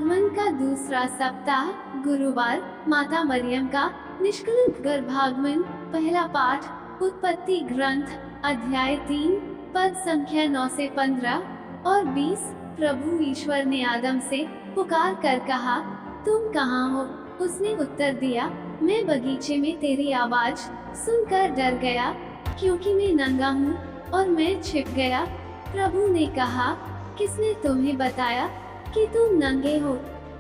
गर्भागमन का दूसरा सप्ताह, गुरुवार। माता मरियम का निष्कलंक गर्भागमन। पहला पाठ, उत्पत्ति ग्रंथ, अध्याय 3, पद संख्या 9 से 15 और 20। प्रभु ईश्वर ने आदम से पुकार कर कहा, तुम कहाँ हो? उसने उत्तर दिया, मैं बगीचे में तेरी आवाज सुनकर डर गया, क्योंकि मैं नंगा हूँ और मैं छिप गया। प्रभु ने कहा, किसने तुम्हें बताया कि तुम नंगे हो?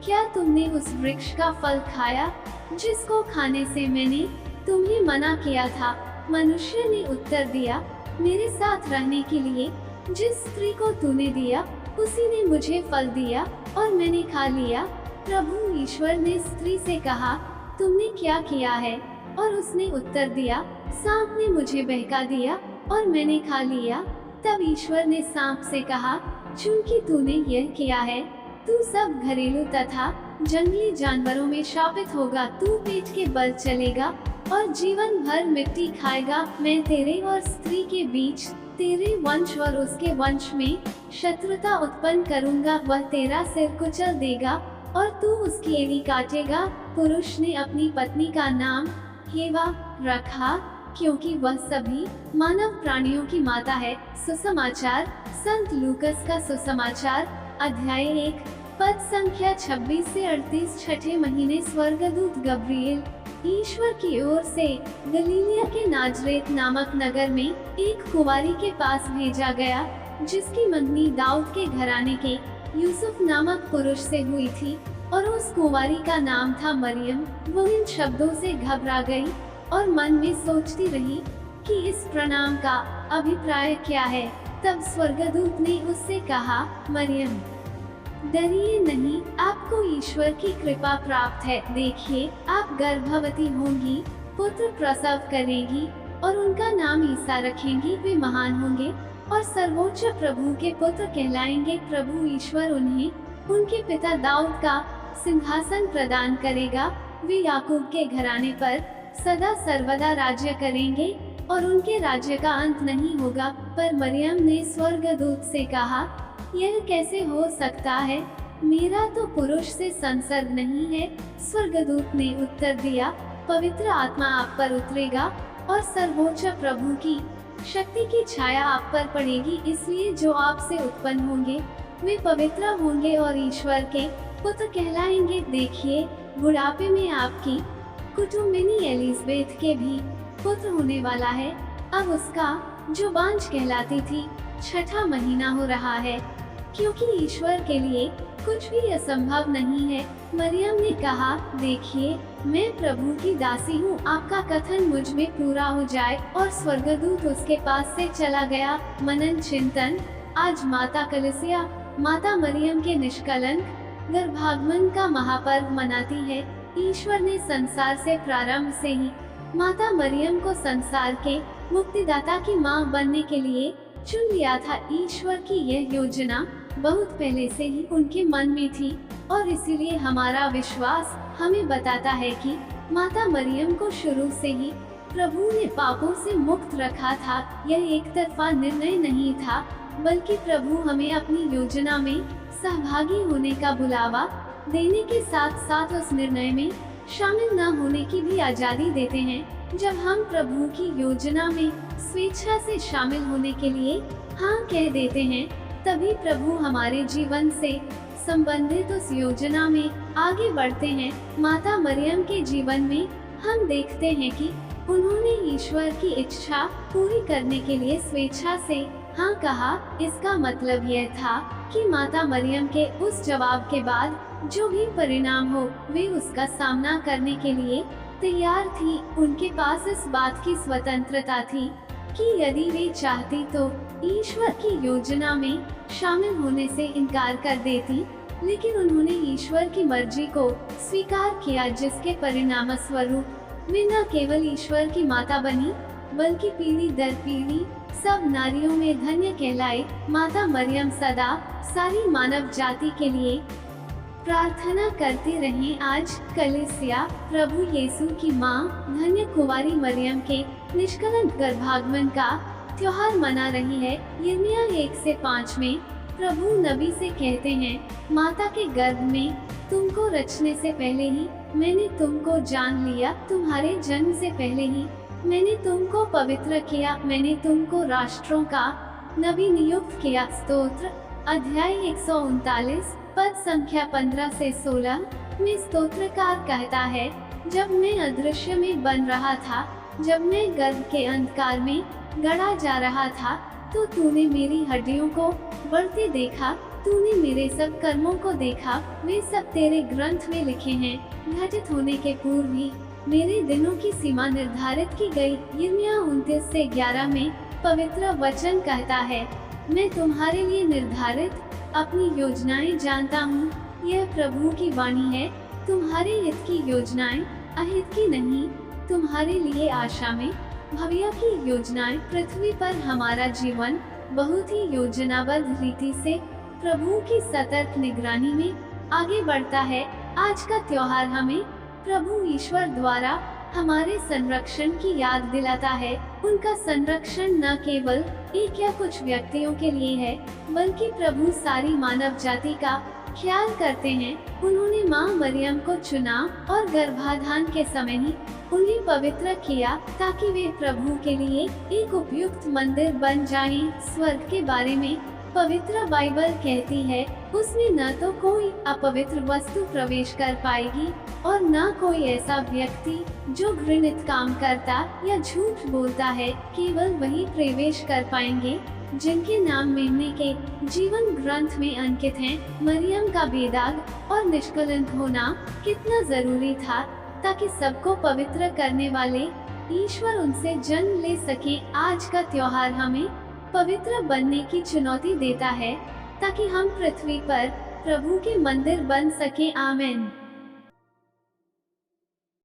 क्या तुमने उस वृक्ष का फल खाया जिसको खाने से मैंने तुम्हें मना किया था? मनुष्य ने उत्तर दिया, मेरे साथ रहने के लिए जिस स्त्री को तूने दिया, उसी ने मुझे फल दिया और मैंने खा लिया। प्रभु ईश्वर ने स्त्री से कहा, तुमने क्या किया है? और उसने उत्तर दिया, सांप ने मुझे बहका दिया और मैंने खा लिया। तब ईश्वर ने सांप से कहा, चूंकि तूने यह किया है, तू सब घरेलू तथा जंगली जानवरों में शापित होगा। तू पेट के बल चलेगा और जीवन भर मिट्टी खाएगा। मैं तेरे और स्त्री के बीच, तेरे वंश और उसके वंश में शत्रुता उत्पन्न करूंगा। वह तेरा सिर कुचल देगा और तू उसकी एड़ी काटेगा। पुरुष ने अपनी पत्नी का नाम हेवा रखा, क्योंकि वह सभी मानव प्राणियों की माता है। सुसमाचार, संत लूकस का सुसमाचार, अध्याय 1, पद संख्या 26 से 38। छठे महीने स्वर्गदूत गब्रिएल ईश्वर की ओर से गलीलिया के नाजरेत नामक नगर में एक कुंवारी के पास भेजा गया, जिसकी मंगनी दाऊद के घराने के यूसुफ नामक पुरुष से हुई थी, और उस कुंवारी का नाम था मरियम। वो इन शब्दों से घबरा गई और मन में सोचती रही कि इस प्रणाम का अभिप्राय क्या है। तब स्वर्गदूत ने उससे कहा, मरियम, डरिए नहीं, आपको ईश्वर की कृपा प्राप्त है। देखिए, आप गर्भवती होंगी, पुत्र प्रसव करेंगी और उनका नाम ईसा रखेंगी। वे महान होंगे और सर्वोच्च प्रभु के पुत्र कहलाएंगे। प्रभु ईश्वर उन्हें उनके पिता दाऊद का सिंहासन प्रदान करेगा। वे याकूब के घराने पर सदा सर्वदा राज्य करेंगे और उनके राज्य का अंत नहीं होगा। पर मरियम ने स्वर्गदूत से कहा, यह कैसे हो सकता है? मेरा तो पुरुष से संसर्ग नहीं है। स्वर्गदूत ने उत्तर दिया, पवित्र आत्मा आप पर उतरेगा और सर्वोच्च प्रभु की शक्ति की छाया आप पर पड़ेगी। इसलिए जो आपसे उत्पन्न होंगे वे पवित्र होंगे और ईश्वर के पुत्र कहलाएंगे। देखिए, बुढ़ापे में आपकी कुटुम्बिनी एलिज़ाबेथ के भी पुत्र होने वाला है। अब उसका, जो बांझ कहलाती थी, छठा महीना हो रहा है, क्योंकि ईश्वर के लिए कुछ भी असंभव नहीं है। मरियम ने कहा, देखिए, मैं प्रभु की दासी हूँ, आपका कथन मुझ में पूरा हो जाए। और स्वर्गदूत उसके पास से चला गया। मनन चिंतन। आज माता कलीसिया माता मरियम के निष्कलंक गर्भागमन का महापर्व मनाती है। ईश्वर ने संसार से प्रारंभ से ही माता मरियम को संसार के मुक्तिदाता की मां बनने के लिए चुन लिया था। ईश्वर की यह योजना बहुत पहले से ही उनके मन में थी, और इसीलिए हमारा विश्वास हमें बताता है कि माता मरियम को शुरू से ही प्रभु ने पापों से मुक्त रखा था। यह एक तरफा निर्णय नहीं था, बल्कि प्रभु हमें अपनी योजना में सहभागी होने का बुलावा देने के साथ साथ उस निर्णय में शामिल न होने की भी आजादी देते हैं। जब हम प्रभु की योजना में स्वेच्छा से शामिल होने के लिए हाँ कह देते हैं, तभी प्रभु हमारे जीवन से संबंधित उस योजना में आगे बढ़ते हैं। माता मरियम के जीवन में हम देखते हैं कि उन्होंने ईश्वर की इच्छा पूरी करने के लिए स्वेच्छा से हाँ कहा। इसका मतलब यह था कि माता मरियम के उस जवाब के बाद जो भी परिणाम हो, वे उसका सामना करने के लिए तैयार थी। उनके पास इस बात की स्वतंत्रता थी कि यदि वे चाहती तो ईश्वर की योजना में शामिल होने से इनकार कर देती, लेकिन उन्होंने ईश्वर की मर्जी को स्वीकार किया, जिसके परिणाम स्वरूप वे न केवल ईश्वर की माता बनी, बल्कि पीढ़ी दर पीढ़ी सब नारियों में धन्य कहलाए। माता मरियम सदा सारी मानव जाति के लिए प्रार्थना करती रहें। आज कलीसिया प्रभु यीशु की मां धन्य कुंवारी मरियम के निष्कलंक गर्भागमन का त्योहार मना रही है। यिर्मयाह 1 से 5 में प्रभु नबी से कहते हैं, माता के गर्भ में तुमको रचने से पहले ही मैंने तुमको जान लिया, तुम्हारे जन्म से पहले ही मैंने तुमको पवित्र किया, मैंने तुमको राष्ट्रों का नबी नियुक्त किया। स्तोत्र अध्याय 139 पद संख्या 15 से 16 में स्तोत्रकार कहता है, जब मैं अदृश्य में बन रहा था, जब मैं गर्भ के अंधकार में गढ़ा जा रहा था, तो तूने मेरी हड्डियों को बढ़ते देखा, तूने मेरे सब कर्मों को देखा, वे सब तेरे ग्रंथ में लिखे हैं। घटित होने के पूर्व ही मेरे दिनों की सीमा निर्धारित की गई। यिर्मयाह 29 से 11 में पवित्र वचन कहता है, मैं तुम्हारे लिए निर्धारित अपनी योजनाएं जानता हूँ। यह प्रभु की वाणी है, तुम्हारे हित की योजनाएं अहित की नहीं, तुम्हारे लिए आशा में भव्य की योजनाएं। पृथ्वी पर हमारा जीवन बहुत ही योजनाबद्ध रीति से प्रभु की सतर्क निगरानी में आगे बढ़ता है। आज का त्योहार हमें प्रभु ईश्वर द्वारा हमारे संरक्षण की याद दिलाता है। उनका संरक्षण न केवल एक या कुछ व्यक्तियों के लिए है, बल्कि प्रभु सारी मानव जाति का ख्याल करते हैं। उन्होंने माँ मरियम को चुना और गर्भाधान के समय ही उन्हें पवित्र किया, ताकि वे प्रभु के लिए एक उपयुक्त मंदिर बन जाएं। स्वर्ग के बारे में पवित्र बाइबल कहती है, उसमें न तो कोई अपवित्र वस्तु प्रवेश कर पाएगी और न कोई ऐसा व्यक्ति जो घृणित काम करता या झूठ बोलता है, केवल वही प्रवेश कर पाएंगे जिनके नाम मेमने के जीवन ग्रंथ में अंकित हैं। मरियम का बेदाग और निष्कलंक होना कितना जरूरी था, ताकि सबको पवित्र करने वाले ईश्वर उनसे जन्म ले सके। आज का त्योहार हमें पवित्र बनने की चुनौती देता है, ताकि हम पृथ्वी पर प्रभु के मंदिर बन सके। आमीन।